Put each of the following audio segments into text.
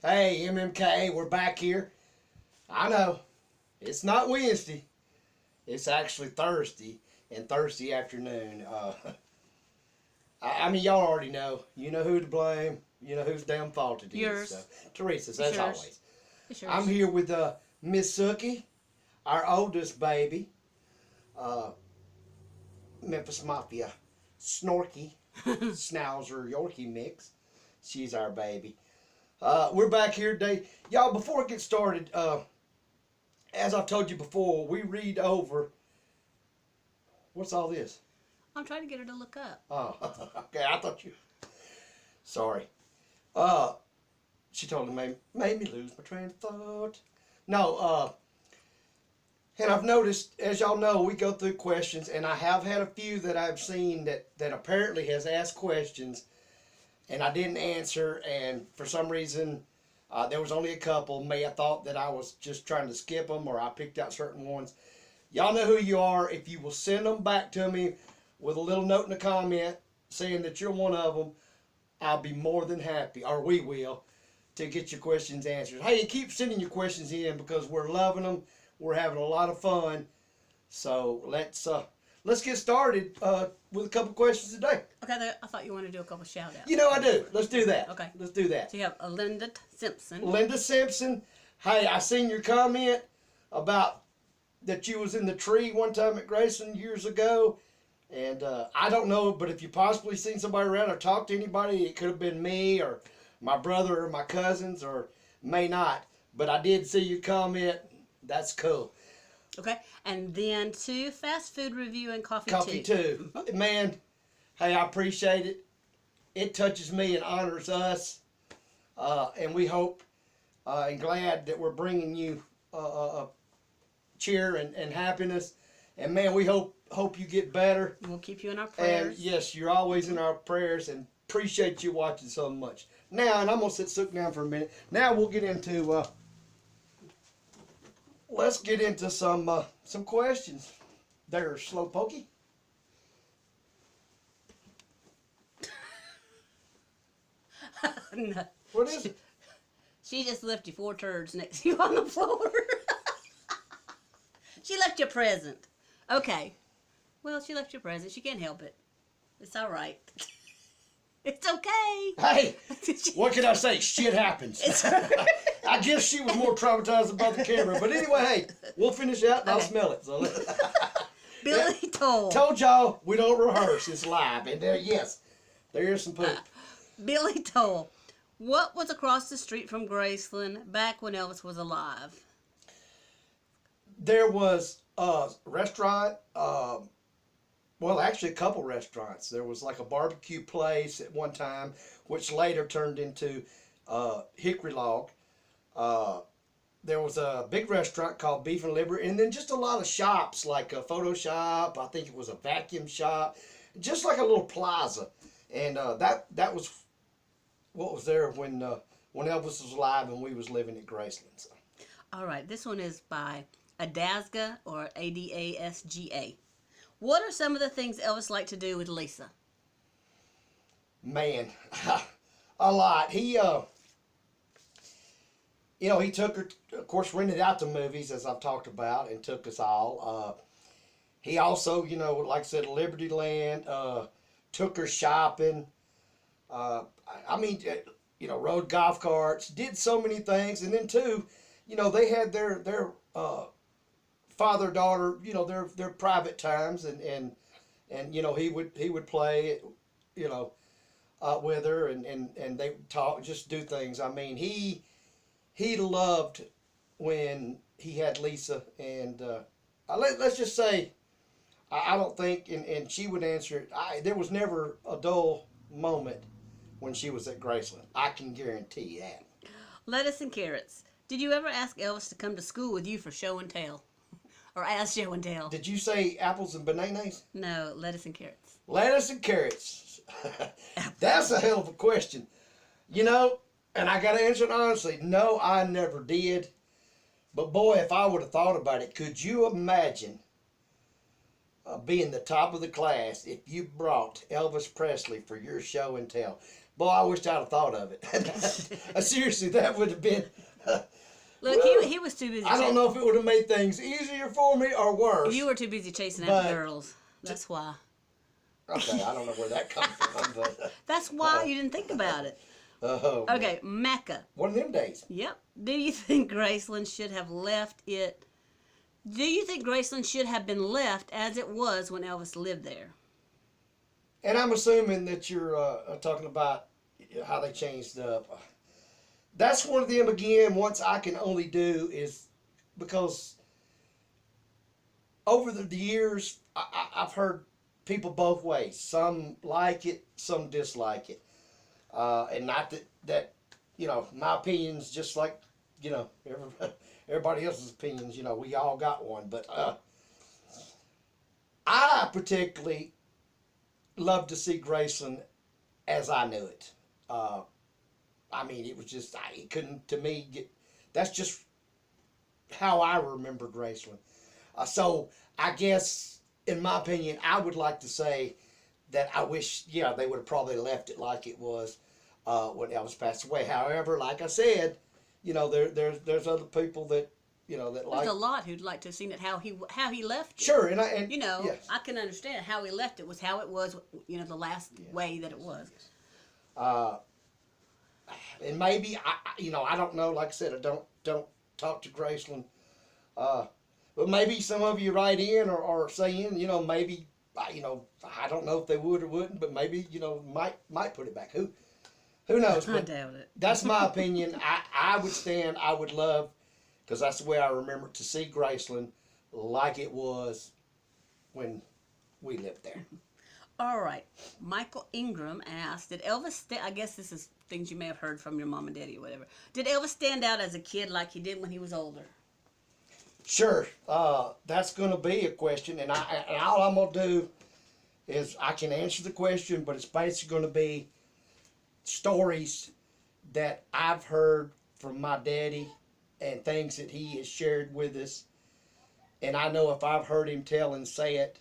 Hey, MMK, we're back here. I know, it's not Wednesday. It's actually Thursday, and Thursday afternoon. I mean, y'all already know. You know who to blame. You know whose damn fault it is. Yours. So, Teresa's, It's as yours. always. It's yours. I'm here with Miss Sookie, our oldest baby, Memphis Mafia, Snorky, Schnauzer, Yorkie mix. She's our baby. We're back here today. Y'all, before it gets started, as I've told you before, we read over. What's all this? I'm trying to get her to look up. Oh, okay. I thought you. Sorry. She totally made me lose my train of thought. No, and I've noticed, as y'all know, we go through questions, and I have had a few that I've seen that apparently has asked questions, and I didn't answer, and for some reason, there was only a couple. May have thought that I was just trying to skip them, or I picked out certain ones. Y'all know who you are. If you will send them back to me with a little note in the comment saying that you're one of them, I'll be more than happy, or we will, to get your questions answered. Hey, keep sending your questions in because we're loving them. We're having a lot of fun. So let's get started with a couple questions today. Okay, I thought you wanted to do a couple shout outs. You know I do. Let's do that. Okay. Let's do that. So you have Linda Simpson. Linda Simpson. Hey, I seen your comment about that you was in the tree one time at Graceland years ago. And I don't know, but if you possibly seen somebody around or talked to anybody, it could have been me or my brother or my cousins, or may not. But I did see your comment. That's cool. Okay, and then two fast food review and coffee too. Man, hey, I appreciate it. It touches me and honors us. And we hope and glad that we're bringing you cheer and happiness. And man, we hope you get better. We'll keep you in our prayers. And yes, you're always in our prayers, and appreciate you watching so much. Now, and I'm gonna sit Sook down for a minute. Now we'll get into let's get into some questions. There's Slow Pokey. No. What is it? She just left you 4 turds next to you on the floor. She left you a present. Okay. Well, she left you a present. She can't help it. It's all right. It's okay. Hey, what can I say? Shit happens. I guess she was more traumatized about the camera. But anyway, hey, we'll finish out and I'll smell it. So Billy Toll. Told y'all we don't rehearse. It's live. And yes, there is some poop. Billy Toll. What was across the street from Graceland back when Elvis was alive? There was a restaurant, well, actually a couple restaurants. There was like a barbecue place at one time, which later turned into Hickory Log. There was a big restaurant called Beef and Liver, and then just a lot of shops, like a photo shop. I think it was a vacuum shop, just like a little plaza. And that was what was there when Elvis was alive and we was living at Graceland. So. All right, this one is by Adasga, or Adasga. What are some of the things Elvis liked to do with Lisa? Man, a lot. He, he took her, of course, rented out the movies, as I've talked about, and took us all. He also, like I said, Liberty Land, took her shopping. Rode golf carts, did so many things. And then, too, they had their father-daughter, their private times, and he would play, with her, and they would talk, just do things. I mean, he loved when he had Lisa, and let's just say, I don't think, and she would answer it, there was never a dull moment when she was at Graceland. I can guarantee that. Lettuce and carrots. Did you ever ask Elvis to come to school with you for show and tell? Or as show and tell? Did you say apples and bananas? No, lettuce and carrots. Lettuce and carrots. That's a hell of a question. And I got to answer it honestly. No, I never did. But boy, if I would have thought about it, could you imagine being the top of the class if you brought Elvis Presley for your show and tell? Boy, I wished I'd have thought of it. Seriously, that would have been. Look, Well, he was too busy. I don't know if it would have made things easier for me or worse. You were too busy chasing But- after girls. That's why. Okay, I don't know where that comes from, but. That's why you didn't think about it. Oh, Okay, Mecca. one of them days. Yep. Do you think Graceland should have left it? Do you think Graceland should have been left as it was when Elvis lived there? And I'm assuming that you're talking about how they changed up. That's one of them, again, once I can only do is because over the years, I've heard people both ways. Some like it, some dislike it. And not that, my opinion's just like, everybody else's opinions, we all got one. But I particularly love to see Graceland as I knew it. It was just, it couldn't, to me, that's just how I remember Graceland. So I guess, in my opinion, I would like to say that I wish, they would have probably left it like it was when Elvis passed away. However, like I said, there's other people that, that like. There's a lot who'd like to have seen it how he left it. Sure, yes. I can understand how he left it was how it was, the last way that it was. And maybe I don't know. Like I said, I don't talk to Graceland. But maybe some of you write in or say in, maybe I don't know if they would or wouldn't, but maybe might put it back. Who knows? I doubt it. That's my opinion. I would love, because that's the way I remember to see Graceland like it was when we lived there. All right. Michael Ingram asked, did Elvis, I guess this is things you may have heard from your mom and daddy or whatever. Did Elvis stand out as a kid like he did when he was older? Sure. That's going to be a question, and all I'm going to do is I can answer the question, but it's basically going to be stories that I've heard from my daddy and things that he has shared with us. And I know if I've heard him tell and say it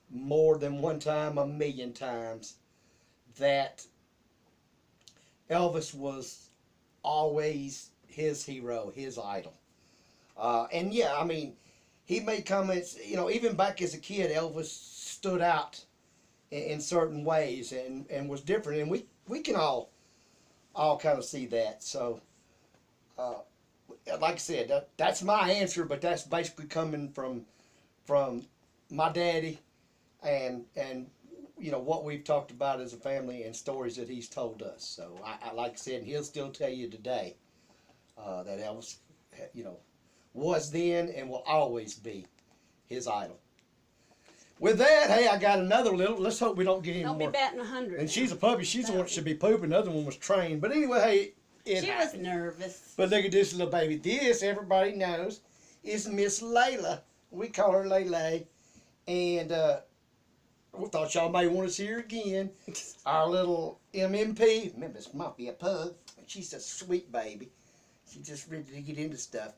more than one time, a million times, that Elvis was always his hero, his idol. And yeah, he made comments, even back as a kid, Elvis stood out in certain ways and was different. And we can all kind of see that. So, like I said, that's my answer, but that's basically coming from my daddy and what we've talked about as a family and stories that he's told us. So, I like I said, he'll still tell you today that Elvis, was then and will always be his idol. With that, hey, I got another little. Let's hope we don't get any more. Don't be batting 100. And she's a puppy. She's the one that should be pooping. The other one was trained. But anyway, hey, She was nervous. But look at this little baby. This, everybody knows, is Miss Layla. We call her Lele. And we thought y'all may want to see her again. Our little MMP, Memphis Mafia pug. She's a sweet baby. She's just ready to get into stuff.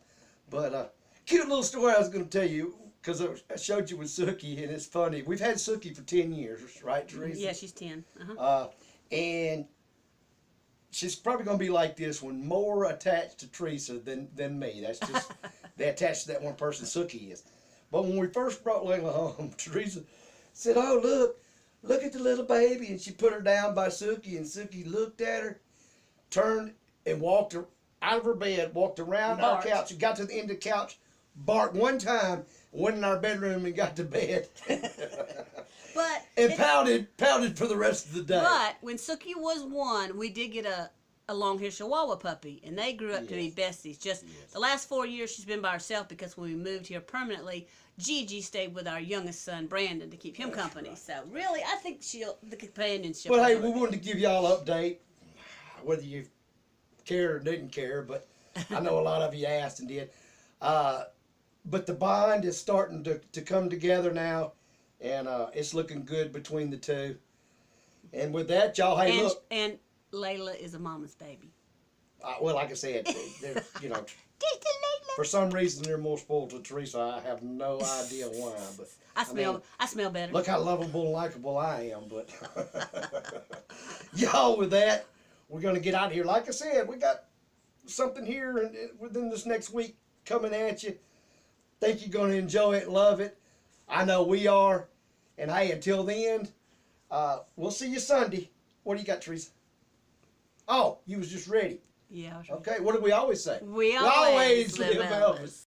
But cute little story I was going to tell you, because I showed you with Suki, and it's funny. We've had Suki for 10 years, right, Teresa? Yeah, she's 10. Uh-huh. And she's probably going to be like this one, more attached to Teresa than me. That's just, they attached to that one person, Suki is. But when we first brought Layla home, Teresa said, oh, look at the little baby. And she put her down by Suki, and Suki looked at her, turned, and walked her out of her bed, walked around our couch, and got to the end of the couch, barked one time, went in our bedroom and got to bed. And pouted for the rest of the day. But when Suki was 1, we did get a long-haired Chihuahua puppy, and they grew up to be besties. Just the last 4 years she's been by herself, because when we moved here permanently, Gigi stayed with our youngest son, Brandon, to keep him company. Right. So really, I think the companionship. Well, hey, we wanted to give y'all an update, whether you cared or didn't care, but I know a lot of you asked and did. But the bond is starting to come together now, and it's looking good between the two. And with that, y'all, hey, look. And Layla is a mama's baby. Well, like I said, they're, Just a Layla. For some reason, they're more spoiled to Teresa. I have no idea why, but I smell better. look how lovable and likable I am. But y'all, with that, we're gonna get out of here. Like I said, we got something here within this next week coming at you. Think you're gonna enjoy it, love it. I know we are. And hey, until then, we'll see you Sunday. What do you got, Teresa? Oh, you was just ready. Yeah. Okay, what do we always say? We always live live Elvis. Elvis.